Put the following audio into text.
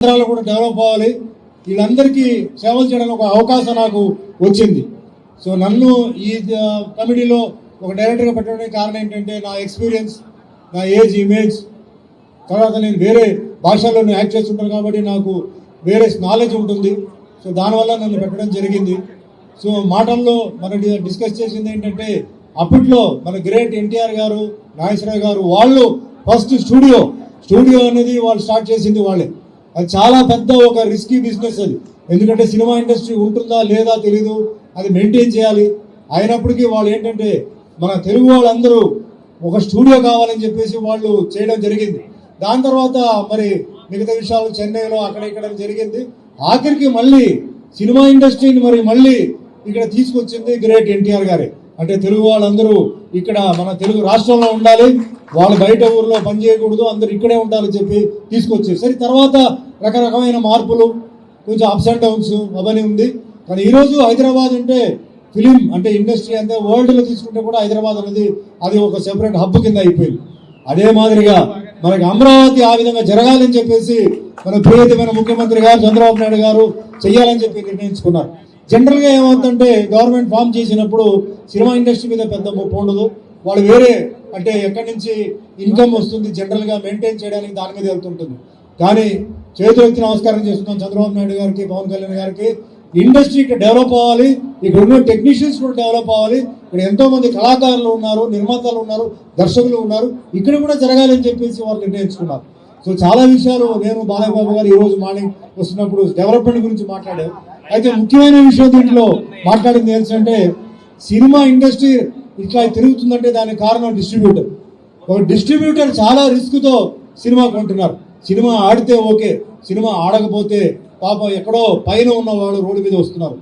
కేంద్రాలు కూడా డెవలప్ అవ్వాలి, వీళ్ళందరికీ సేవలు చేయడానికి ఒక అవకాశం నాకు వచ్చింది. సో నన్ను ఈ కమిటీలో ఒక డైరెక్టర్గా పెట్టడానికి కారణం ఏంటంటే నా ఎక్స్పీరియన్స్, నా ఏజ్, ఇమేజ్, తర్వాత నేను వేరే భాషల్లో యాక్ట్ చేస్తుంటాను కాబట్టి నాకు వేరే నాలెడ్జ్ ఉంటుంది. సో దానివల్ల నన్ను పెట్టడం జరిగింది. సో మాటల్లో మనం డిస్కస్ చేసింది ఏంటంటే అప్పట్లో మన గ్రేట్ ఎన్టీఆర్ గారు, నాగేశ్వరరావు గారు వాళ్ళు ఫస్ట్ స్టూడియో అనేది వాళ్ళు స్టార్ట్ చేసింది వాళ్ళే. అది చాలా పెద్ద ఒక రిస్కీ బిజినెస్ అది. ఎందుకంటే సినిమా ఇండస్ట్రీ ఉంటుందా లేదా తెలీదు, అది మెయింటైన్ చేయాలి. అయినప్పటికీ వాళ్ళు ఏంటంటే మన తెలుగు వాళ్ళందరూ ఒక స్టూడియో కావాలని చెప్పేసి వాళ్ళు చేయడం జరిగింది. దాని తర్వాత మరి మిగతా విషయాలు చెన్నైలో అక్కడ ఇక్కడ జరిగింది. ఆఖరికి మళ్ళీ సినిమా ఇండస్ట్రీని మళ్ళీ ఇక్కడ తీసుకొచ్చింది గ్రేట్ ఎన్టీఆర్ గారే. అంటే తెలుగు వాళ్ళందరూ ఇక్కడ మన తెలుగు రాష్ట్రంలో ఉండాలి, వాళ్ళు బయట ఊర్లో పనిచేయకూడదు, అందరూ ఇక్కడే ఉండాలని చెప్పి తీసుకొచ్చారు. సరే తర్వాత రకరకమైన మార్పులు, కొంచెం అప్స్ అండ్ డౌన్స్ అవన్నీ ఉంది. కానీ ఈరోజు హైదరాబాద్ అంటే ఫిలిం అంటే ఇండస్ట్రీ అంటే వరల్డ్లో తీసుకుంటే కూడా హైదరాబాద్ అనేది అది ఒక సెపరేట్ హబ్ కింద అయిపోయింది. అదే మాదిరిగా మనకి అమరావతి ఆ విధంగా జరగాలని చెప్పేసి మన ప్రియతమైన ముఖ్యమంత్రి గారు చంద్రబాబు నాయుడు గారు చెయ్యాలని చెప్పి నిర్ణయించుకున్నారు. జనరల్గా ఏమవుతుందంటే గవర్నమెంట్ ఫామ్ చేసినప్పుడు సినిమా ఇండస్ట్రీ మీద పెద్ద ముప్పు ఉండదు, వాళ్ళు వేరే అంటే ఎక్కడి నుంచి ఇన్కమ్ వస్తుంది జనరల్గా మెయింటైన్ చేయడానికి దాని మీద వెళ్తుంటుంది. కానీ చేతులెత్తి నమస్కారం చేస్తున్నాం చంద్రబాబు నాయుడు గారికి, పవన్ కళ్యాణ్ గారికి. ఇండస్ట్రీ ఇక్కడ డెవలప్ అవ్వాలి, ఇక్కడ ఉన్న టెక్నీషియన్స్ కూడా డెవలప్ అవ్వాలి, ఇక్కడ ఎంతో మంది కళాకారులు ఉన్నారు, నిర్మాతలు ఉన్నారు, దర్శకులు ఉన్నారు, ఇక్కడ కూడా జరగాలని చెప్పేసి వాళ్ళు నిర్ణయించుకున్నారు. సో చాలా విషయాలు నేను బాలయ్య బాబు గారు ఈరోజు మార్నింగ్ వస్తున్నప్పుడు డెవలప్మెంట్ గురించి మాట్లాడారు. అయితే ముఖ్యమైన విషయం దీంట్లో మాట్లాడింది ఏంటంటే సినిమా ఇండస్ట్రీ ఇట్లా తిరుగుతుందంటే దానికి కారణం డిస్ట్రిబ్యూటర్. ఒక డిస్ట్రిబ్యూటర్ చాలా రిస్క్తో సినిమా కొంటున్నారు. సినిమా ఆడితే ఓకే, సినిమా ఆడకపోతే పాపం ఎక్కడో పైన ఉన్నవాళ్ళు రోడ్డు మీద వస్తున్నారు.